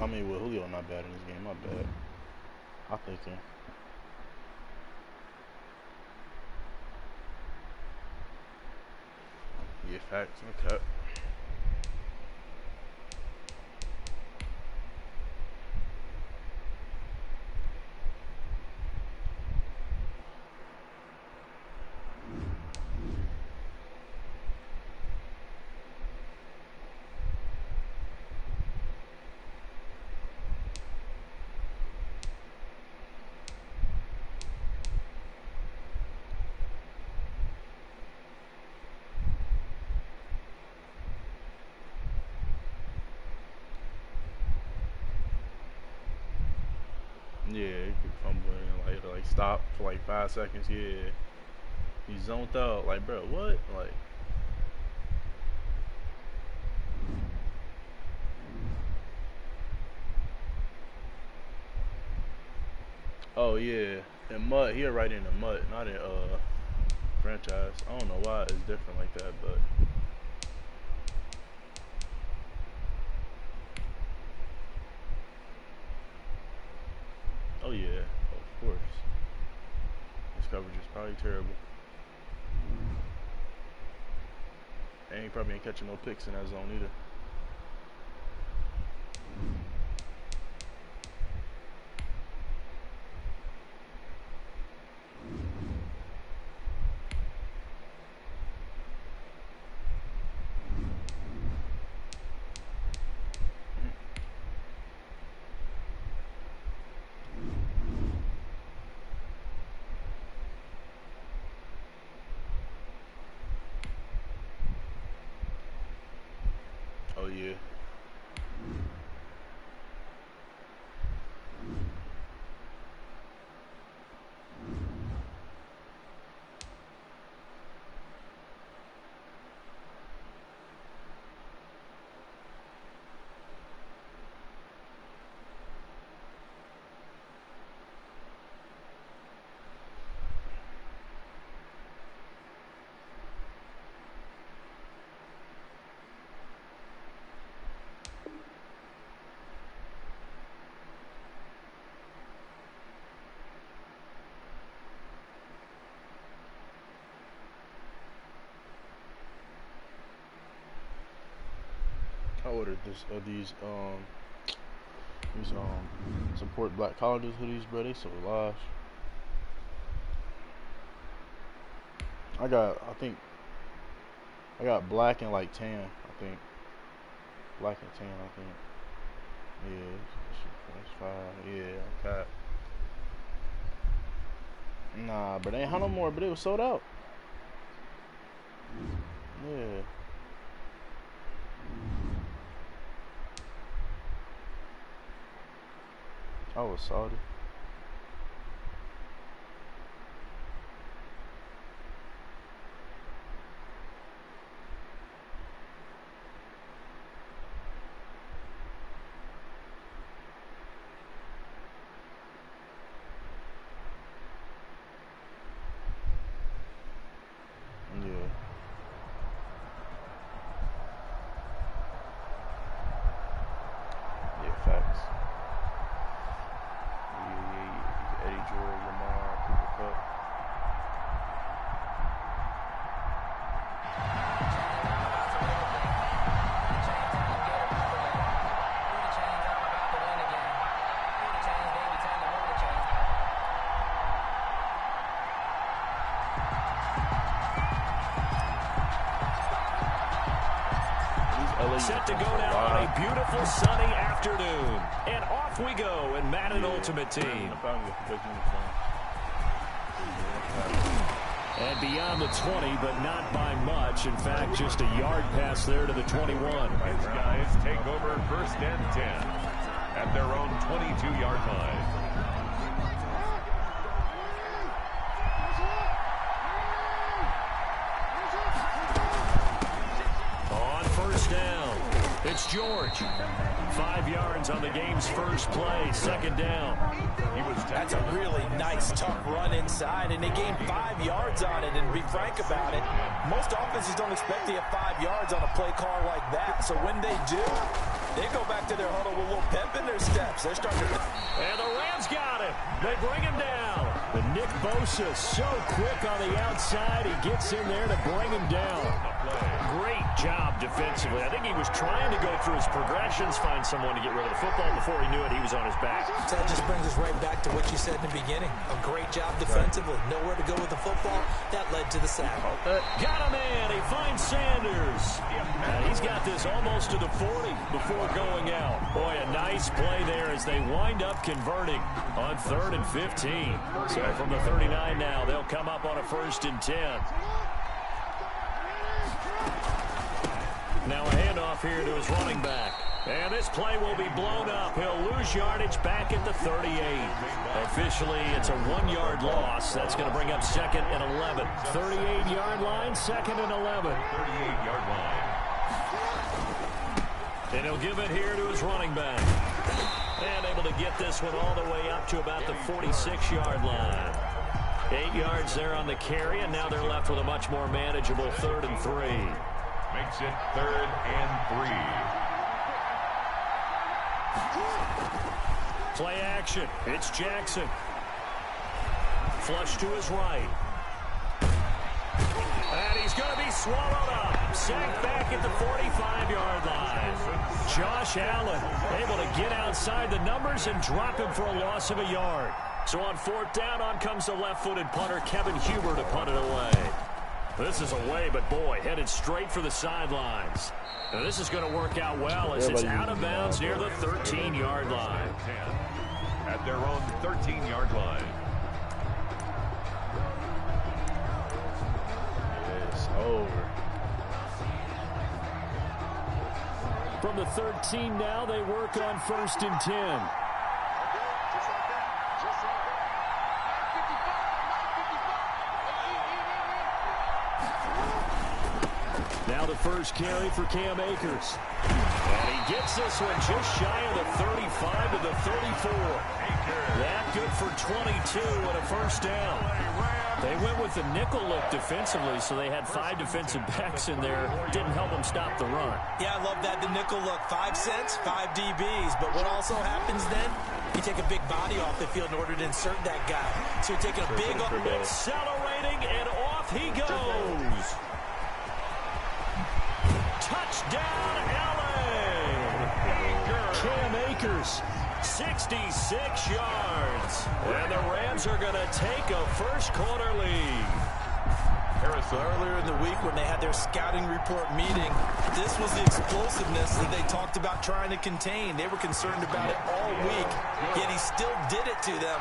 I mean, with Julio not bad in this game, not bad. I'm thinking. Yeah, facts. Okay. Yeah, he could fumble and like stop for like 5 seconds. Yeah, he zoned out. Like, bro, what? Like, oh yeah, in mud. He right in the mud, not in franchise. I don't know why it's different like that, but oh yeah, of course. This coverage is probably terrible. And he probably ain't catching no picks in that zone either. Oh yeah. I ordered these support black colleges hoodies, bro. They so large. I got black and like tan. I think black and tan. I think. Yeah, that's fine. Yeah, okay. Nah, but they ain't had no more. But it was sold out. Yeah. I was salty. Yeah. Yeah, facts. Yeah. Eddie George, Lamar, Cooper Cup. Set to go down on a beautiful sunny afternoon. And off we go in Madden Ultimate Team. And beyond the 20, but not by much. In fact, just a yard pass there to the 21. These guys take over 1st and 10 at their own 22-yard line. It's George. 5 yards on the game's first play. 2nd down. That's a really nice, tough run inside, and they gained 5 yards on it. And to be frank about it, most offenses don't expect to get 5 yards on a play call like that. So when they do, They go back to their huddle with a little pep in their steps. They're starting to... And the Rams got him. They bring him down. But Nick Bosa so quick on the outside. He gets in there to bring him down. Great job defensively. I think he was trying to go through his progressions, find someone to get rid of the football. Before he knew it, he was on his back. So that just brings us right back to what you said in the beginning. A great job defensively. Nowhere to go with the football. That led to the sack. Got a man. He finds Sanders. And he's got this almost to the 40 before going out. Boy, a nice play there as they wind up converting on 3rd and 15. So from the 39 now, they'll come up on a 1st and 10. Now a handoff here to his running back. And this play will be blown up. He'll lose yardage back at the 38. Officially, it's a 1-yard loss. That's going to bring up 2nd and 11. 38-yard line, 2nd and 11. 38-yard line. And he'll give it here to his running back. And able to get this one all the way up to about the 46-yard line. 8 yards there on the carry, and now they're left with a much more manageable 3rd and 3. Makes it 3rd and 3. Play action. It's Jackson. Flush to his right. And he's going to be swallowed up. Sacked back at the 45-yard line. Josh Allen able to get outside the numbers and drop him for a loss of a yard. So on 4th down, on comes the left-footed punter, Kevin Huber, to punt it away. This is away, but boy, headed straight for the sidelines. Now this is going to work out well as it's out of bounds near the 13-yard line. At their own 13-yard line. It's over. From the 13 now, they work on 1st and 10. Now the first carry for Cam Akers. And he gets this one just shy of the 35 to the 34. That good for 22 and a 1st down. They went with the nickel look defensively, so they had 5 defensive backs in there. Didn't help them stop the run. Yeah, I love that, the nickel look. 5 cents, 5 DBs. But what also happens then, you take a big body off the field in order to insert that guy. So you're taking a big... Accelerating, and off he goes. Touchdown, LA! Cam Akers, 66 yards. And the Rams are going to take a first-quarter lead. Earlier in the week when they had their scouting report meeting, this was the explosiveness that they talked about trying to contain. They were concerned about it all week, yet he still did it to them.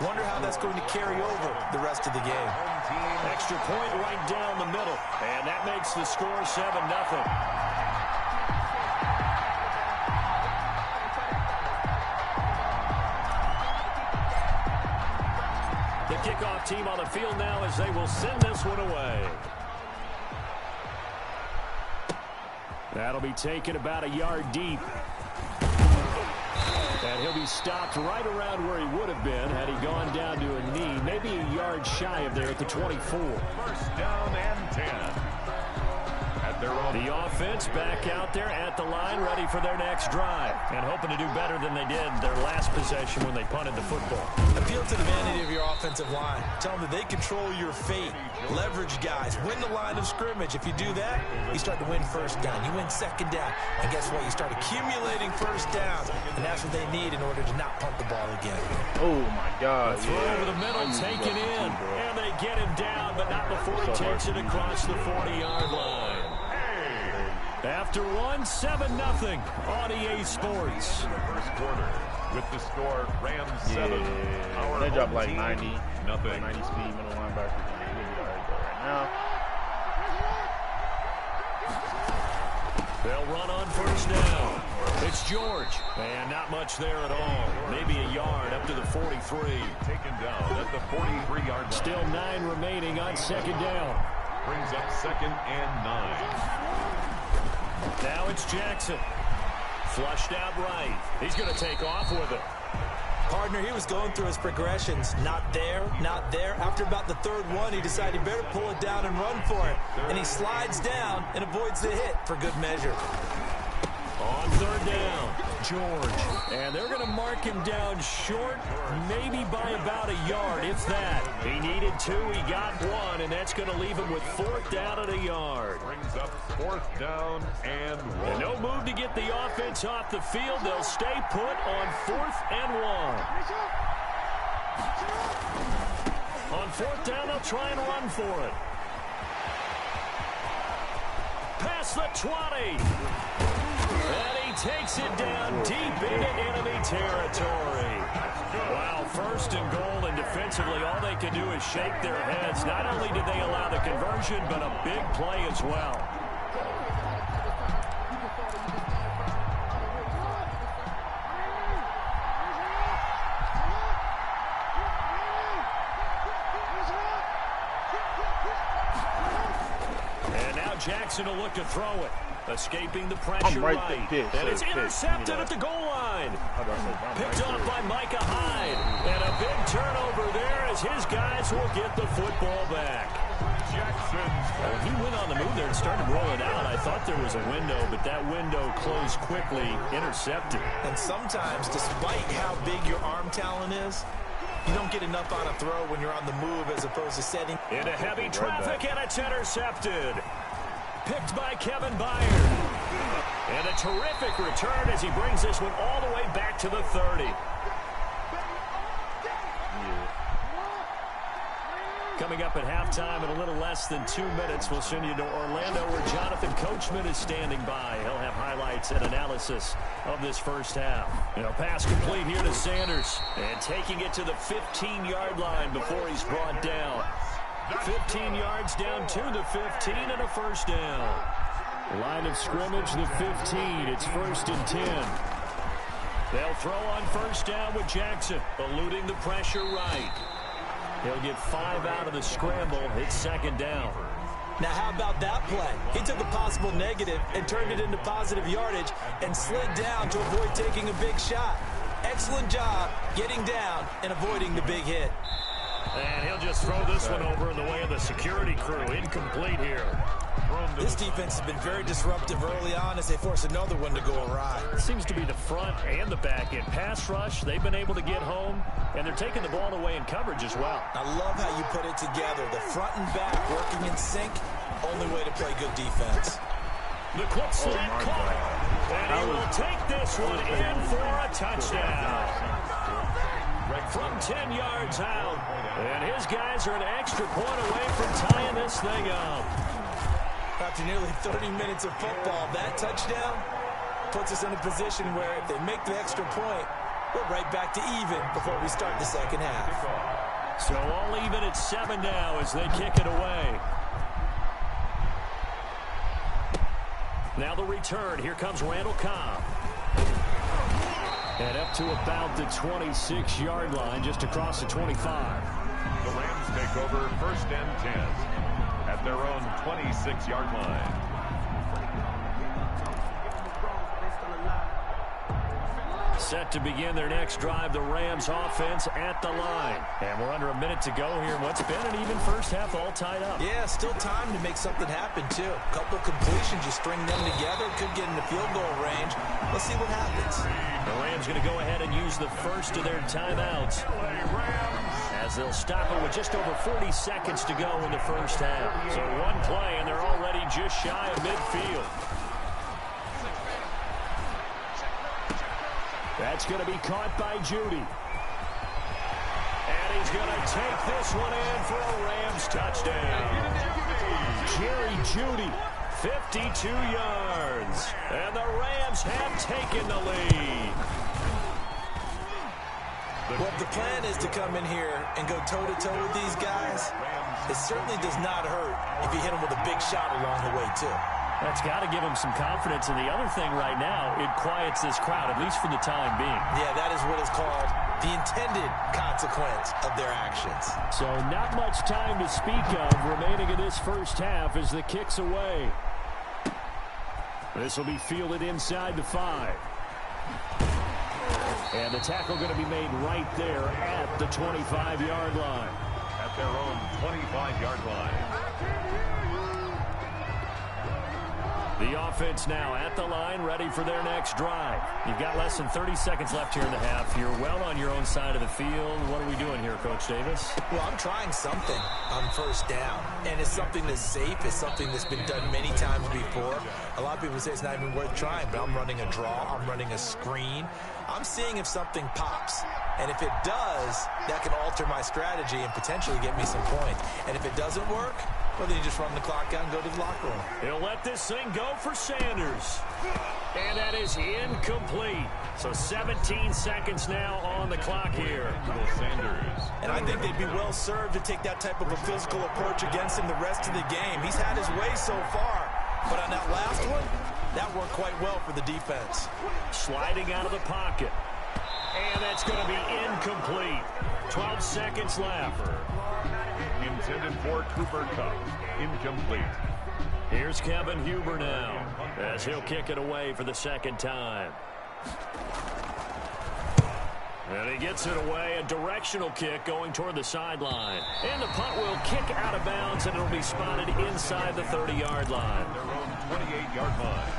Wonder how that's going to carry over the rest of the game. Extra point right down the middle, and that makes the score 7-0. The kickoff team on the field now as they will send this one away. That'll be taken about a yard deep. And he'll be stopped right around where he would have been had he gone down to a knee, maybe a yard shy of there at the 24. 1st down and 10. The offense back out there at the line, ready for their next drive, and hoping to do better than they did their last possession when they punted the football. Appeal to the vanity of your offensive line. Tell them that they control your fate. Leverage guys. Win the line of scrimmage. If you do that, you start to win 1st down. You win 2nd down. And guess what? You start accumulating 1st downs. And that's what they need in order to not punt the ball again. Oh, my God. Throw over the middle, taken in. And they get him down, but not before he takes it across the 40-yard line. After 7-0 on EA Sports. First quarter with the score Rams 7. Yeah. They dropped like 90. Nothing. 90 speed middle linebacker. We'll be all right though right now. They'll run on 1st down. It's George. And not much there at all. Maybe a yard up to the 43. Taken down at the 43-yard line. Still 9 remaining on 2nd down. Brings up 2nd and 9. Now it's Jackson. Flushed out right. He's going to take off with it. Partner, he was going through his progressions. Not there, not there. After about the 3rd one, he decided he better pull it down and run for it. And he slides down and avoids the hit for good measure. On third down, George. And they're going to mark him down short, maybe by about a yard, if that. He needed 2, he got 1, and that's going to leave him with 4th down and a yard. Brings up 4th down and 1. And no move to get the offense off the field. They'll stay put on 4th and 1. On 4th down, they'll try and run for it. Past the 20. And he takes it down deep into enemy territory. Wow, 1st and goal, and defensively, all they can do is shake their heads. Not only did they allow the conversion, but a big play as well. And now Jackson will look to throw it. Escaping the pressure right. And it's intercepted at the goal line. Picked off by Micah Hyde. And a big turnover there as his guys will get the football back. Well, he went on the move there and started rolling out. I thought there was a window, but that window closed quickly, intercepted. And sometimes, despite how big your arm talent is, you don't get enough on a throw when you're on the move as opposed to setting. Into heavy traffic, and it's intercepted. Picked by Kevin Byard. And a terrific return as he brings this one all the way back to the 30. Coming up at halftime in a little less than 2 minutes, we'll send you to Orlando where Jonathan Coachman is standing by. He'll have highlights and analysis of this first half. Pass complete here to Sanders. And taking it to the 15-yard line before he's brought down. 15 yards down to the 15 and a 1st down. Line of scrimmage, the 15. It's 1st and 10. They'll throw on 1st down with Jackson, eluding the pressure right. He'll get 5 out of the scramble. It's 2nd down. Now, how about that play? He took a possible negative and turned it into positive yardage and slid down to avoid taking a big shot. Excellent job getting down and avoiding the big hit. And he'll just throw this one over in the way of the security crew. Incomplete here. This defense has been very disruptive early on as they force another one to go awry. It seems to be the front and the back end. Pass rush, they've been able to get home, and they're taking the ball away in coverage as well. I love how you put it together. The front and back working in sync, only way to play good defense. The quick slant caught, and he will take this one in for a touchdown. From 10 yards out, and his guys are an extra point away from tying this thing up. After nearly 30 minutes of football, that touchdown puts us in a position where if they make the extra point, we're right back to even before we start the 2nd half. So all even at 7 now as they kick it away. Now the return. Here comes Randall Cobb. And up to about the 26-yard line, just across the 25. The Rams take over 1st and 10 at their own 26-yard line. Set to begin their next drive, the Rams offense at the line. And we're under a minute to go here in what's been an even first half, all tied up. Yeah, still time to make something happen, too. A couple of completions, you string them together, could get in the field goal range. Let's see what happens. The Rams going to go ahead and use the first of their timeouts, as they'll stop it with just over 40 seconds to go in the first half. So one play, and they're already just shy of midfield. That's going to be caught by Judy. And he's going to take this one in for a Rams touchdown. Jerry Judy, 52 yards. And the Rams have taken the lead. Well, if the plan is to come in here and go toe-to-toe with these guys, it certainly does not hurt if you hit them with a big shot along the way, too. That's got to give them some confidence. And the other thing right now, it quiets this crowd, at least for the time being. Yeah, that is what is called the intended consequence of their actions. So not much time to speak of remaining in this first half as the kick's away. This will be fielded inside the 5. And the tackle going to be made right there at the 25-yard line. At their own 25-yard line. The offense now at the line, ready for their next drive. You've got less than 30 seconds left here in the half. You're well on your own side of the field. What are we doing here, Coach Davis? Well, I'm trying something on first down, and it's something that's safe. It's something that's been done many times before. A lot of people say it's not even worth trying, but I'm running a draw. I'm running a screen. I'm seeing if something pops. And if it does, that can alter my strategy and potentially get me some points. And if it doesn't work, well, then you just run the clock out and go to the locker room. He'll let this thing go for Sanders. And that is incomplete. So 17 seconds now on the clock here. Sanders. And I think they'd be well served to take that type of a physical approach against him the rest of the game. He's had his way so far. But on that last one, that worked quite well for the defense. Sliding out of the pocket. And that's going to be incomplete. 12 seconds left. Intended for Cooper Kupp. Incomplete. Here's Kevin Huber now as he'll kick it away for the second time. And he gets it away, a directional kick going toward the sideline. And the punt will kick out of bounds, and it'll be spotted inside the 30-yard line. Their own 28-yard line.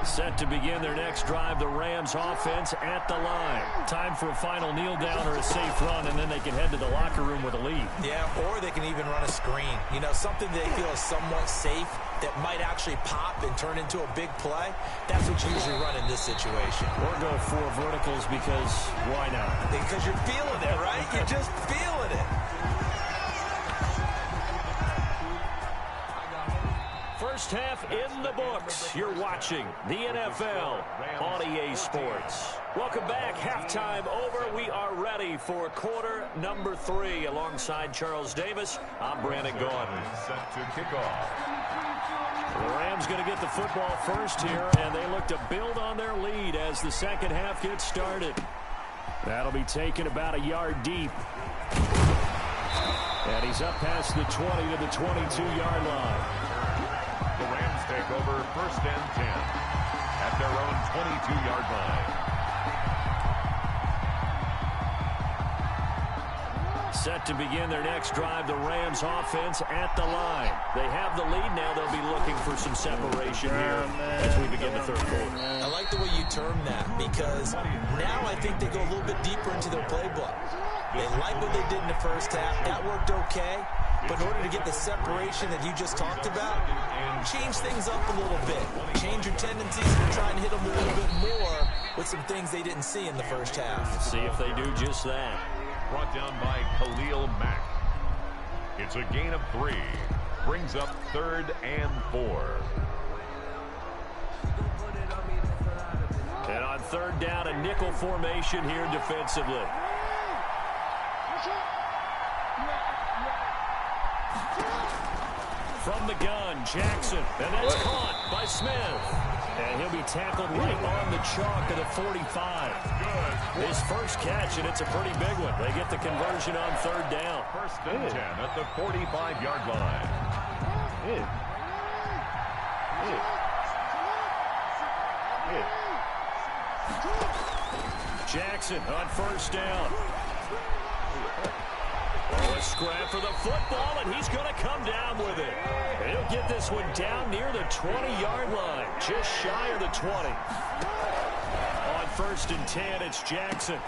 Set to begin their next drive, the Rams offense at the line. Time for a final kneel down or a safe run, and then they can head to the locker room with a lead. Yeah, or they can even run a screen. You know, something they feel is somewhat safe that might actually pop and turn into a big play. That's what you usually run in this situation. Or go for verticals because why not? Because you're feeling it, right? You're just feeling it. First half in the books. You're watching the NFL on EA Sports. Welcome back. Halftime over. We are ready for quarter number 3. Alongside Charles Davis, I'm Brandon Gordon. Set to kick off. The Rams going to get the football first here, and they look to build on their lead as the second half gets started. That'll be taken about a yard deep. And he's up past the 20 to the 22-yard line. The Rams take over first and 10 at their own 22-yard line. Set to begin their next drive, the Rams offense at the line. They have the lead now. They'll be looking for some separation here as we begin the third quarter. I like the way you term that because now I think they go a little bit deeper into their playbook. They like what they did in the first half. That worked okay. But in order to get the separation that you just talked about, change things up a little bit. Change your tendencies and try and hit them a little bit more with some things they didn't see in the first half. See if they do just that. Brought down by Khalil Mack. It's a gain of 3. Brings up 3rd and 4. And on 3rd down, a nickel formation here defensively. From the gun, Jackson, and that's caught by Smith. And he'll be tackled right on the chalk of the 45. His first catch, and it's a pretty big one. They get the conversion on 3rd down. First and 10 at the 45-yard line. Jackson on 1st down. Oh, a scrap for the football, and he's going to come down with it. And he'll get this one down near the 20-yard line, just shy of the 20. On 1st and 10, it's Jackson.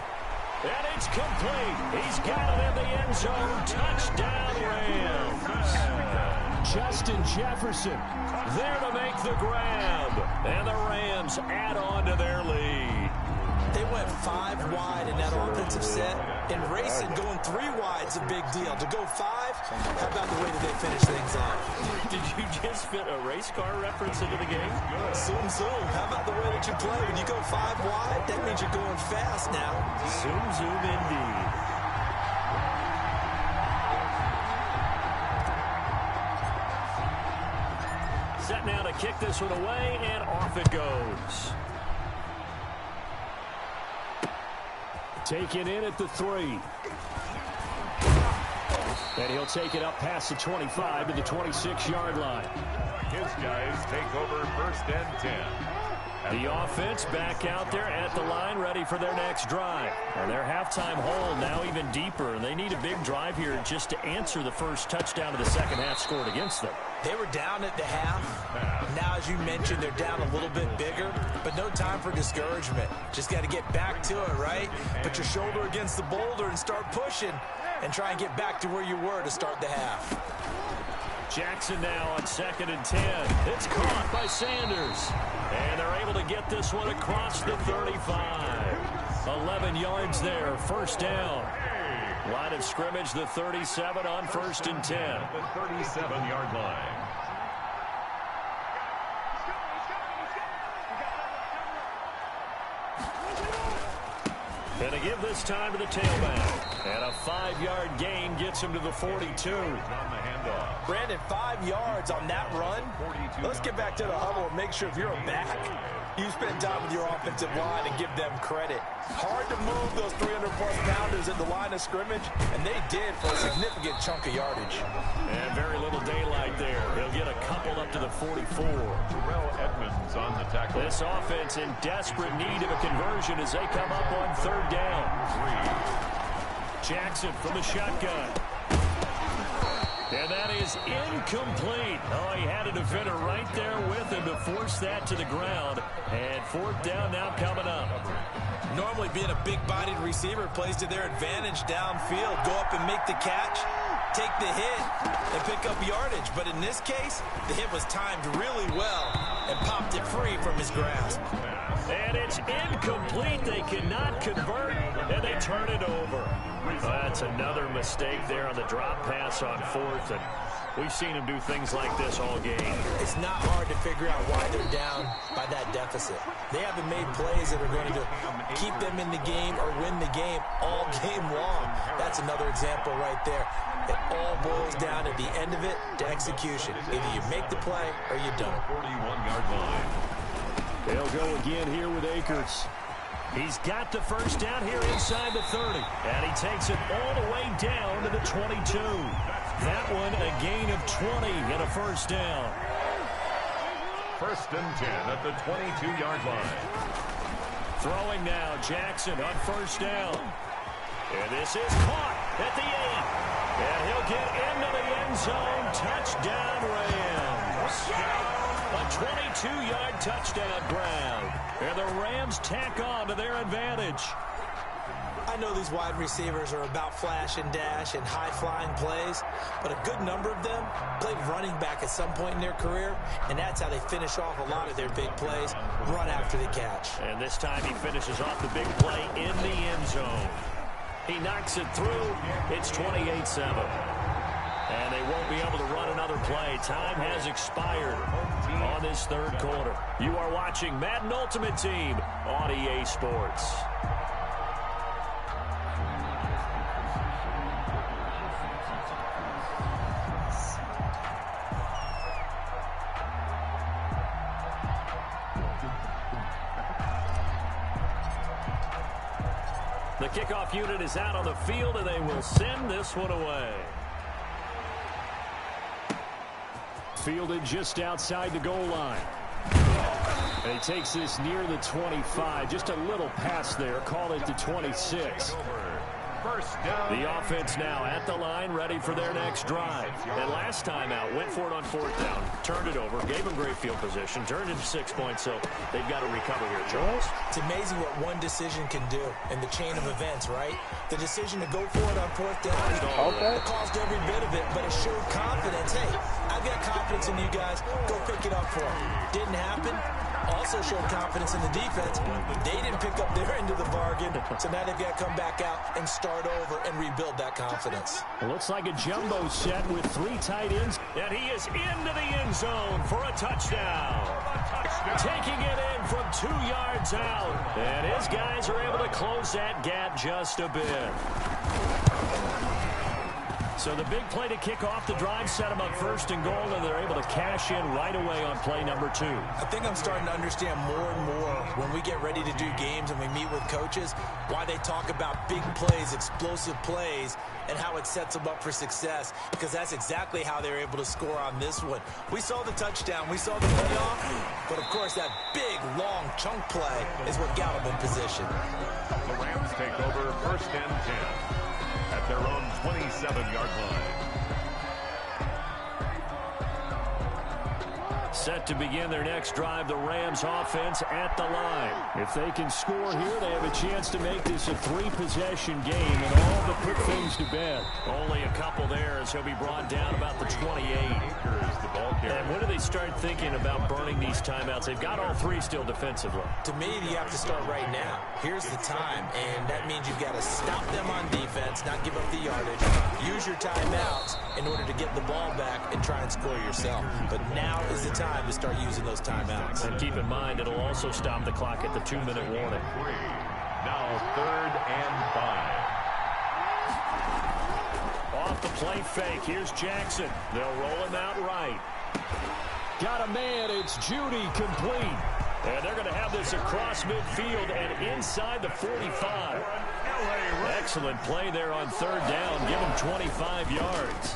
And it's complete. He's got it in the end zone. Touchdown, Rams. Justin Jefferson there to make the grab. And the Rams add on to their lead. They went 5 wide in that offensive set, and racing going 3 wide's a big deal. To go 5, how about the way that they finish things off? Did you just fit a race car reference into the game? Zoom, zoom. How about the way that you play? When you go 5 wide, that means you're going fast now. Zoom, zoom indeed. Set now to kick this one away, and off it goes. Taken in at the 3. And he'll take it up past the 25 to the 26-yard line. His guys take over first and 10 The offense back out there at the line, ready for their next drive. And their halftime hole now even deeper, and they need a big drive here just to answer the first touchdown of the second half scored against them. They were down at the half. Now, as you mentioned, they're down a little bit bigger, but no time for discouragement. Just got to get back to it, right? Put your shoulder against the boulder and start pushing and try and get back to where you were to start the half. Jackson now on 2nd and 10. It's caught by Sanders. And they're able to get this one across the 35. 11 yards there, first down. Line of scrimmage, the 37 on 1st and 10. The 37-yard line. And to give this time to the tailback. And a 5-yard gain gets him to the 42. Brandon, 5 yards on that run. Let's get back to the huddle and make sure if you're a back, you spend time with your offensive line and give them credit. Hard to move those 300-plus pounders at the line of scrimmage, and they did for a significant chunk of yardage. And very little daylight there. He'll get a couple up to the 44. Terrell Edmonds on the tackle. This offense in desperate need of a conversion as they come up on 3rd down. Jackson from the shotgun. And that is incomplete. Oh, he had a defender right there with him to force that to the ground. And 4th down now coming up. Normally being a big-bodied receiver plays to their advantage downfield. Go up and make the catch, take the hit, and pick up yardage. But in this case, the hit was timed really well and popped it free from his grasp. And it's incomplete. They cannot convert, and they turn it over. That's another mistake there on the drop pass on 4th, and we've seen him do things like this all game. It's not hard to figure out why they're down by that deficit. They haven't made plays that are going to keep them in the game or win the game all game long. That's another example right there. It all boils down at the end of it to execution. Either you make the play or you don't. 41-yard line. They'll go again here with Akers. He's got the first down here inside the 30. And he takes it all the way down to the 22. That one a gain of 20 and a first down. 1st and 10 at the 22-yard line. Throwing now, Jackson on 1st down. And this is caught at the 8. And he'll get into the end zone. Touchdown, Rams. A 22-yard touchdown grab. And the Rams tack on to their advantage. I know these wide receivers are about flash and dash and high-flying plays, but a good number of them played running back at some point in their career, and that's how they finish off a lot of their big plays, run after the catch. And this time he finishes off the big play in the end zone. He knocks it through. It's 28-7. And they won't be able to run another play. Time has expired on this 3rd quarter. You are watching Madden Ultimate Team on EA Sports. The kickoff unit is out on the field, and they will send this one away. Fielded just outside the goal line. And he takes this near the 25. Just a little pass there. Call it the 26. First down. The offense now at the line, ready for their next drive. And last time out, went for it on 4th down, turned it over, gave them great field position, turned into 6 points, so they've got to recover here, Charles. It's amazing what one decision can do in the chain of events, right? The decision to go for it on 4th down, it caused every bit of it, but it showed confidence. Hey, I've got confidence in you guys. Go pick it up for them. Didn't happen. Also showed confidence in the defense. They didn't pick up their end of the bargain, so now they've got to come back out and start over and rebuild that confidence. It looks like a jumbo set with 3 tight ends, and he is into the end zone for a touchdown. Taking it in from 2 yards out, and his guys are able to close that gap just a bit. So the big play to kick off the drive set them up 1st and goal, and they're able to cash in right away on play number 2. I think I'm starting to understand more and more when we get ready to do games and we meet with coaches, why they talk about big plays, explosive plays, and how it sets them up for success, because that's exactly how they're able to score on this one. We saw the touchdown, we saw the payoff, but of course that big, long chunk play is what got them in position. The Rams take over 1st and 10 at their own 27-yard line. Set to begin their next drive, the Rams offense at the line. If they can score here, they have a chance to make this a 3-possession game and all but put things to bed. Only a couple there as he'll be brought down about the 28. And when do they start thinking about burning these timeouts? They've got all 3 still defensively. To me, you have to start right now. Here's the time, and that means you've got to stop them on defense, not give up the yardage. Use your timeouts in order to get the ball back and try and score yourself. But now is the time to start using those timeouts. And keep in mind, it'll also stop the clock at the 2-minute warning. Now 3rd and 5. Off the play fake, here's Jackson. They'll roll him out right. Got a man, it's Judy, complete. And they're going to have this across midfield and inside the 45. Excellent play there on 3rd down. Give him 25 yards.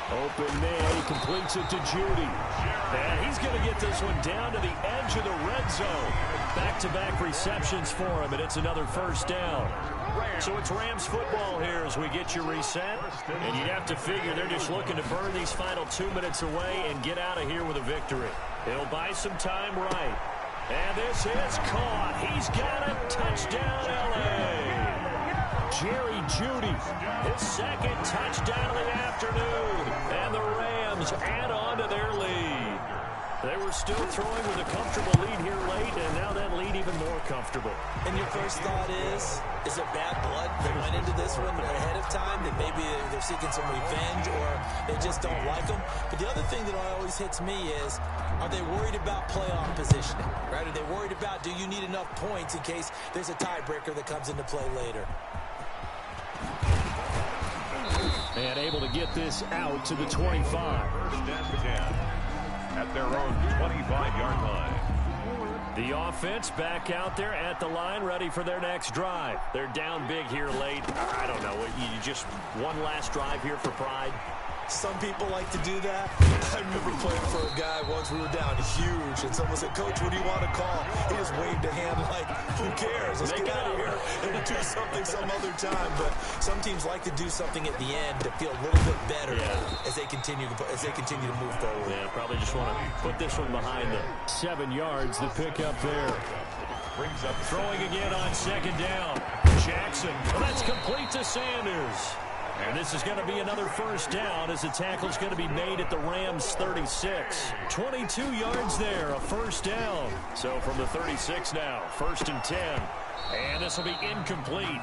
Open man, he completes it to Judy. And he's going to get this one down to the edge of the red zone. Back-to-back receptions for him, and it's another 1st down. So it's Rams football here as we get you reset. And you'd have to figure they're just looking to burn these final 2 minutes away and get out of here with a victory. They'll buy some time right. And this is caught. He's got it. Touchdown, L.A. Jerry Judy, his 2nd touchdown of the afternoon. And the Rams add on to their lead. They were still throwing with a comfortable lead here late, and now that lead even more comfortable. And your first thought is it bad blood that went into this one ahead of time, that maybe they're seeking some revenge or they just don't like them? But the other thing that always hits me is, are they worried about playoff positioning? Right? Are they worried about, do you need enough points in case there's a tiebreaker that comes into play later? And able to get this out to the 25. 1st and 10 at their own 25-yard line. The offense back out there at the line, ready for their next drive. They're down big here late. I don't know. You just one last drive here for pride. Some people like to do that. I remember playing for a guy once. We were down huge, and someone said, "Coach, what do you want to call?" He just waved a hand like, "Who cares? Let's get out of here and we'll do something some other time." But some teams like to do something at the end to feel a little bit better as they continue to move forward. Yeah, probably just want to put this one behind them. 7 yards, the pickup there. Brings up throwing again on 2nd down. Jackson, that's complete to Sanders. And this is going to be another 1st down as the tackle's going to be made at the Rams 36. 22 yards there, a 1st down. So from the 36 now, 1st and 10. And this will be incomplete.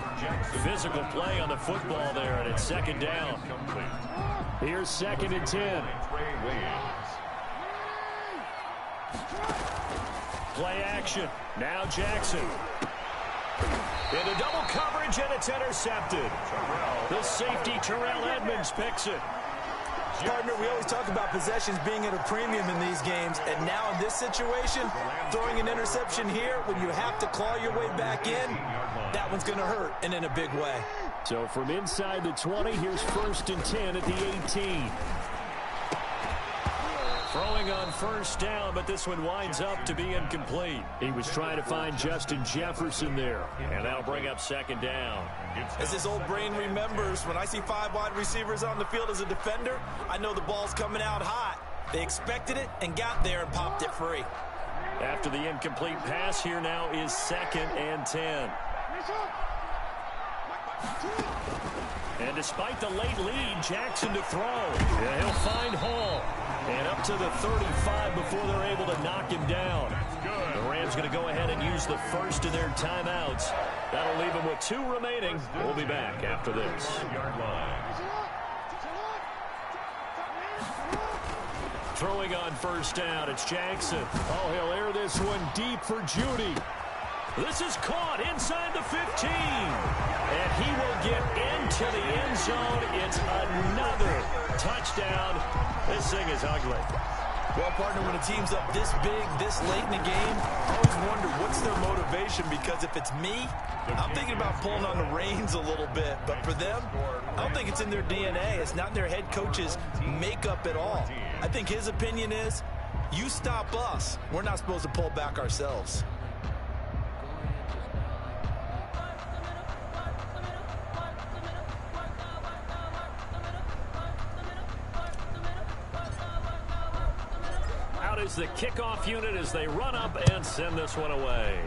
Physical play on the football there, and it's 2nd down. Here's 2nd and 10. Play action. Now Jackson. Into double coverage, and it's intercepted. The safety, Terrell Edmonds, picks it. Partner, we always talk about possessions being at a premium in these games, and now in this situation, throwing an interception here when you have to claw your way back in, that one's going to hurt, and in a big way. So from inside the 20, here's 1st and 10 at the 18. Throwing on 1st down, but this one winds up to be incomplete. He was trying to find Justin Jefferson there, and that'll bring up 2nd down. As his old brain remembers, when I see 5 wide receivers on the field as a defender, I know the ball's coming out hot. They expected it and got there and popped it free. After the incomplete pass, here now is 2nd and 10. And despite the late lead, Jackson to throw. And he'll find Hall. And up to the 35 before they're able to knock him down. The Rams going to go ahead and use the first of their timeouts. That'll leave them with 2 remaining. We'll be back after this. Throwing on 1st down, it's Jackson. Oh, he'll air this one deep for Judy. This is caught inside the 15. And he will get into the end zone. It's another touchdown. This thing is ugly. Well, partner, when a team's up this big, this late in the game, I always wonder what's their motivation, because if it's me, I'm thinking about pulling on the reins a little bit. But for them, I don't think it's in their DNA. It's not in their head coach's makeup at all. I think his opinion is, you stop us, we're not supposed to pull back ourselves. Out is the kickoff unit as they run up and send this one away.